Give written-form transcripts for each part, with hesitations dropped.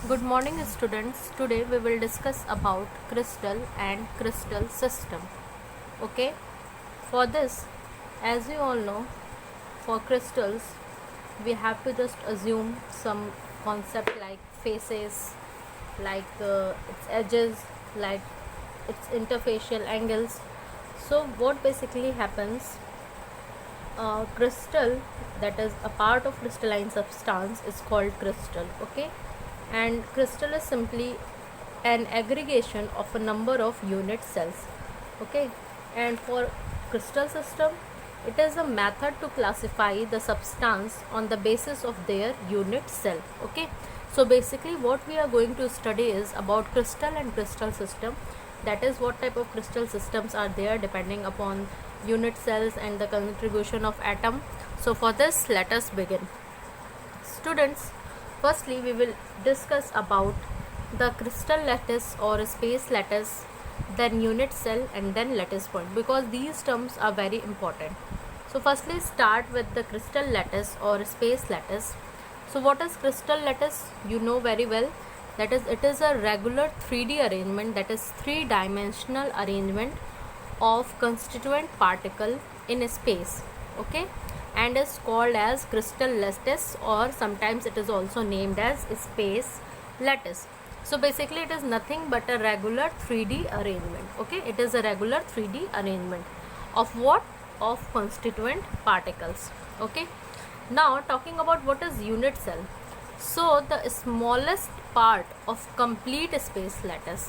Good morning students. Today we will discuss about crystal and crystal system. Okay. For this, as you all know, for crystals we have to just assume some concept like faces, like its edges, like its interfacial angles. So what basically happens, crystal that is a part of crystalline substance is called crystal. Okay, and crystal is simply an aggregation of a number of unit cells. Okay, and for crystal system, it is a method to classify the substance on the basis of their unit cell. Okay, so basically what we are going to study is about crystal and crystal system, that is what type of crystal systems are there depending upon unit cells and the contribution of atom. So for this, let us begin. Students, firstly we will discuss about the crystal lattice or space lattice, then unit cell, and then lattice point, because these terms are very important. So firstly start with the crystal lattice or space lattice. So what is crystal lattice? You know very well, that is, it is a regular 3D arrangement, that is three-dimensional arrangement of constituent particle in space. Okay, and is called as crystal lattice, or sometimes it is also named as space lattice. So basically it is nothing but a regular 3D arrangement. Okay, it is a regular 3D arrangement of what? Of constituent particles. Okay, now talking about what is unit cell. So the smallest part of complete space lattice,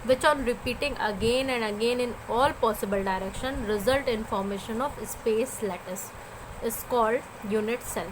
which on repeating again and again in all possible direction result in formation of space lattice, is called unit cell.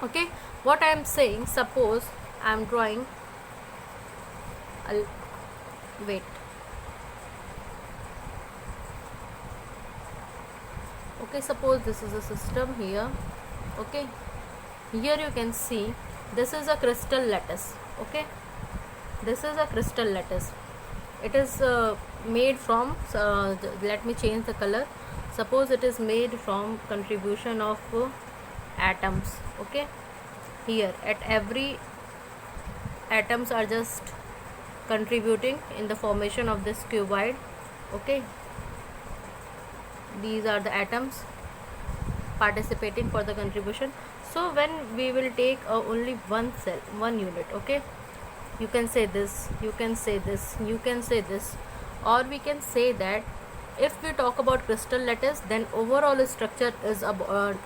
Okay, what I am saying, suppose I am drawing wait okay, suppose this is a system here. Okay, here you can see this is a crystal lattice. Okay, this is a crystal lattice. It is made from let me change the color. Suppose it is made from contribution of atoms. Okay, here at every atoms are just contributing in the formation of this cuboid. Okay, these are the atoms participating for the contribution. So when we will take only one cell, one unit, okay, you can say this, you can say this, you can say this, or we can say that if we talk about crystal lattice, then overall structure is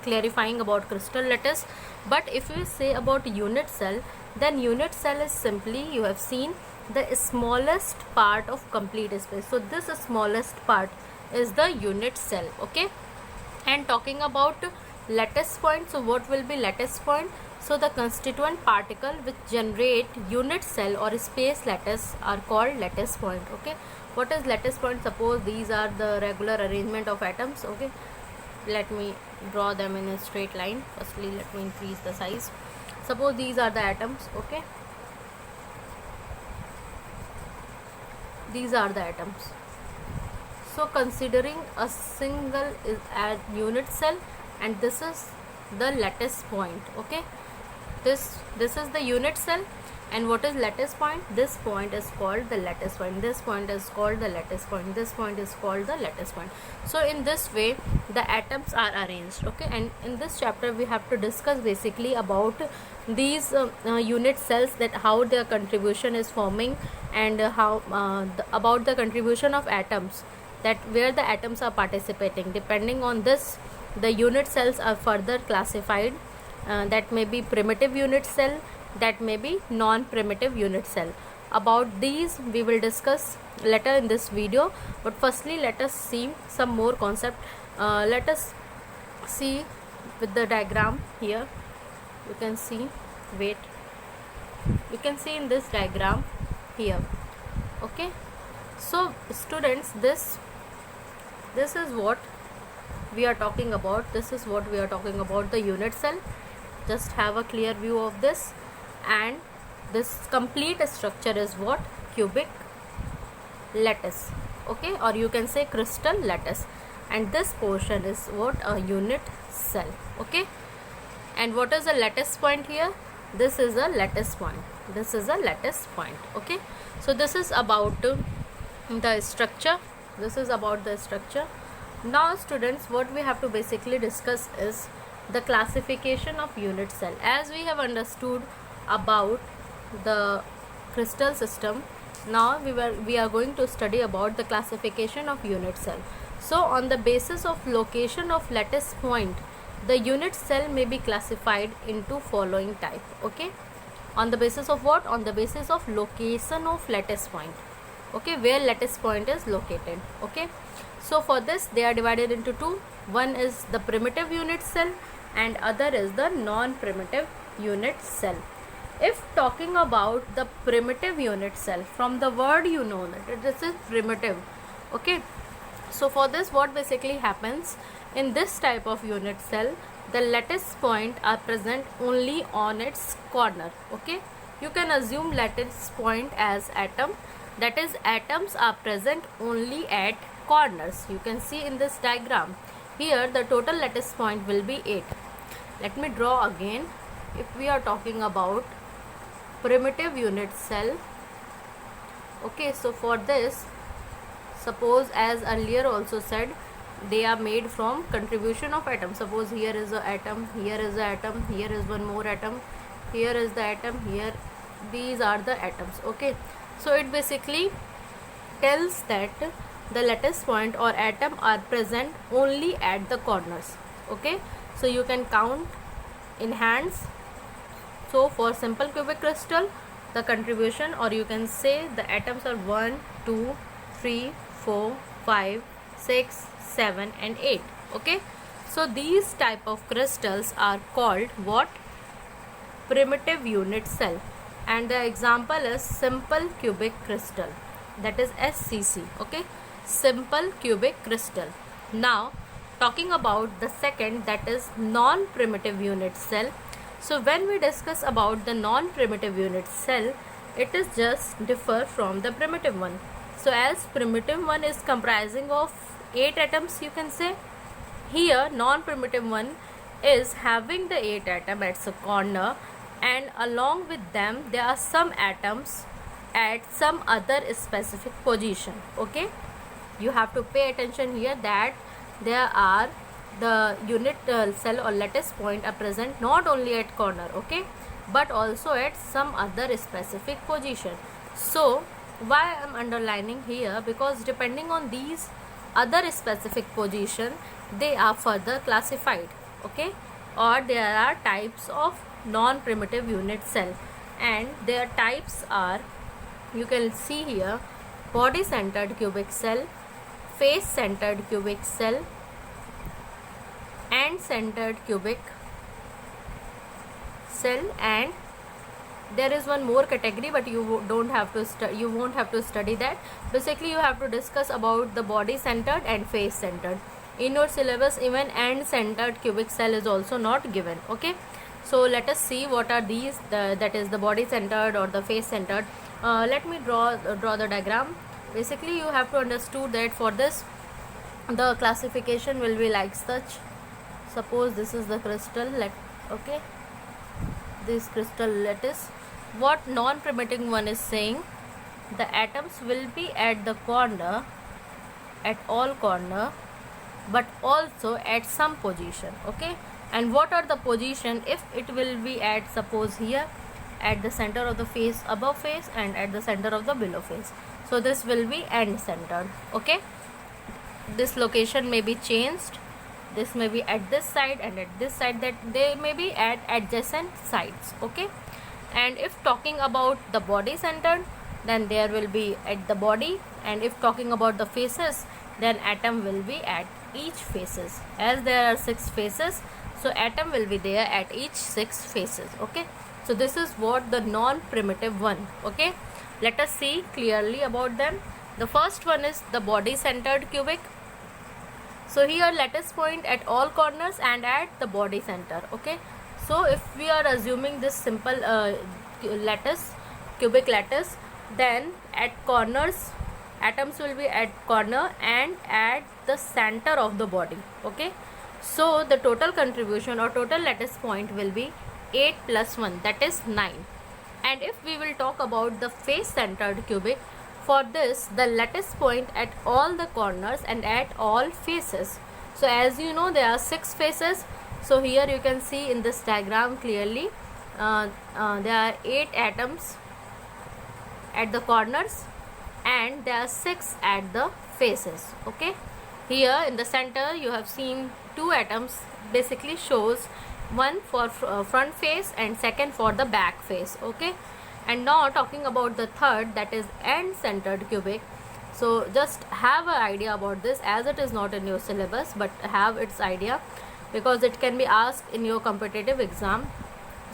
clarifying about crystal lattice. But if we say about unit cell, then unit cell is simply, you have seen, the smallest part of complete space. So this smallest part is the unit cell. Okay, and talking about lattice point, so what will be lattice point? So the constituent particle which generate unit cell or space lattice are called lattice point. Okay, what is lattice point? Suppose these are the regular arrangement of atoms. Okay, let me draw them in a straight line. Firstly, let me increase the size. Suppose these are the atoms. Okay, these are the atoms. So considering a single is at unit cell, and this is the lattice point. Okay, this is the unit cell, and what is lattice point? This point is called the lattice point, this point is called the lattice point, this point is called the lattice point. So in this way the atoms are arranged. Okay, and in this chapter we have to discuss basically about these unit cells, that how their contribution is forming, and how about the contribution of atoms, that where the atoms are participating. Depending on this, the unit cells are further classified. That may be primitive unit cell, that may be non-primitive unit cell. About these we will discuss later in this video, but firstly let us see some more concept. Let us see with the diagram here. You can see, wait, you can see in this diagram here. Okay, so students, this is what we are talking about. This is what we are talking about, the unit cell. Just have a clear view of this, and this complete structure is what? Cubic lattice. Okay, or you can say crystal lattice, and this portion is what? A unit cell. Okay, and what is a lattice point here? This is a lattice point. This is a lattice point. Okay, so this is about the structure. This is about the structure. Now students, what we have to basically discuss is the classification of unit cell. As we have understood about the crystal system, now we are going to study about the classification of unit cell. So on the basis of location of lattice point, the unit cell may be classified into following type. Okay, on the basis of what? On the basis of location of lattice point. Okay, where lattice point is located. Okay, so for this they are divided into two. One is the primitive unit cell and other is the non-primitive unit cell. If talking about the primitive unit cell, from the word you know that this is primitive. Okay, so for this, what basically happens in this type of unit cell, the lattice point are present only on its corner. Okay, you can assume lattice point as atom, that is atoms are present only at corners. You can see in this diagram here the total lattice point will be 8. Let me draw again. If we are talking about primitive unit cell, okay, so for this, suppose as earlier also said, they are made from contribution of atoms. Suppose here is a atom, here is a atom, here is one more atom, here is the atom, here these are the atoms. Okay, so it basically tells that the lattice point or atom are present only at the corners. Okay, so you can count in hands. So for simple cubic crystal, the contribution, or you can say the atoms are 1, 2, 3, 4, 5, 6, 7 and 8. Okay, so these type of crystals are called what? Primitive unit cell, and the example is simple cubic crystal, that is SCC. Okay, simple cubic crystal. Now talking about the second, that is non-primitive unit cell. So when we discuss about the non-primitive unit cell, it is just differ from the primitive one. So as primitive one is comprising of 8 atoms, you can say, here non-primitive one is having the 8 atom at a corner, and along with them there are some atoms at some other specific position. Okay, you have to pay attention here that there are the unit cell or lattice point are present not only at corner, okay, but also at some other specific position. So why I am underlining here? Because depending on these other specific position, they are further classified. Okay, or there are types of non-primitive unit cell, and their types are, you can see here, body centered cubic cell, face centered cubic cell, and centered cubic cell, and there is one more category, but you don't have to you won't have to study that. Basically you have to discuss about the body centered and face centered. In your syllabus even end centered cubic cell is also not given. Okay, so let us see what are these, that is the body centered or the face centered. Let me draw the diagram. Basically you have to understand that for this the classification will be like such. Suppose this is the crystal, okay, this crystal lattice. What non-primitive one is saying, the atoms will be at the corner, at all corner, but also at some position. Okay, and what are the position? If it will be at, suppose here, at the center of the face, above face, and at the center of the below face, so this will be end centered. Okay, this location may be changed. This may be at this side and at this side, that they may be at adjacent sides. Okay, and if talking about the body centered, then there will be at the body, and if talking about the faces, then atom will be at each faces. As there are 6 faces, so atom will be there at each 6 faces. Okay, so this is what the non-primitive one. Okay, let us see clearly about them. The first one is the body centered cubic. So here lattice point at all corners and at the body center. Okay, so if we are assuming this simple lattice, cubic lattice, then at corners atoms will be at corner and at the center of the body. Okay, so the total contribution or total lattice point will be 8 plus 1, that is 9. And if we will talk about the face centered cubic, for this the lattice point at all the corners and at all faces. So as you know, there are 6 faces. So here you can see in this diagram clearly, there are 8 atoms at the corners and there are 6 at the faces. Okay, here in the center you have seen 2 atoms, basically shows one for front face and second for the back face. Okay, and now talking about the third, that is end centered cubic. So just have an idea about this, as it is not in your syllabus, but have its idea because it can be asked in your competitive exam.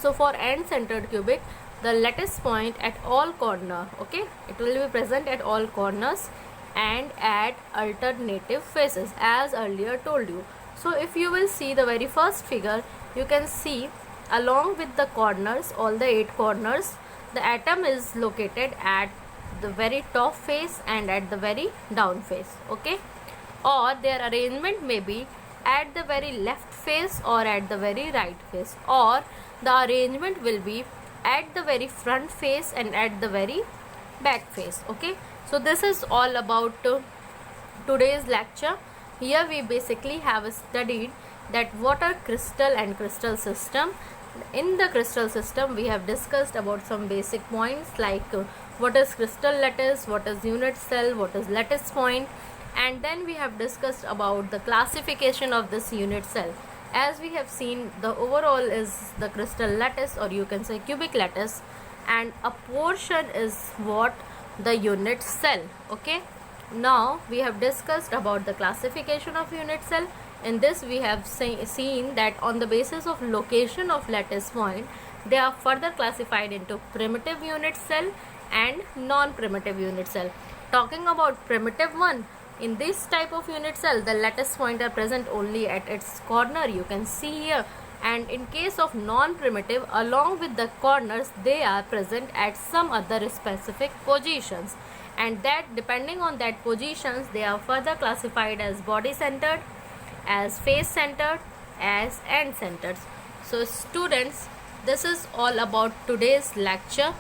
So for end centered cubic, the lattice point at all corner, okay, it will be present at all corners and at alternative faces, as earlier told you. So if you will see the very first figure, you can see along with the corners, all the 8 corners, the atom is located at the very top face and at the very down face. Okay, or their arrangement may be at the very left face or at the very right face, or the arrangement will be at the very front face and at the very back face. Okay, so this is all about today's lecture. Here we basically have studied that what are crystal and crystal system. In the crystal system we have discussed about some basic points like what is crystal lattice, what is unit cell, what is lattice point, and then we have discussed about the classification of this unit cell. As we have seen, the overall is the crystal lattice, or you can say cubic lattice, and a portion is what the unit cell. Okay, now we have discussed about the classification of unit cell. In this we have seen that on the basis of location of lattice point, they are further classified into primitive unit cell and non-primitive unit cell. Talking about primitive one, in this type of unit cell, the lattice point are present only at its corner, you can see here. And in case of non-primitive, along with the corners, they are present at some other specific positions, and that depending on that positions, they are further classified as body centered, as face centered, as end centered. So students, this is all about today's lecture.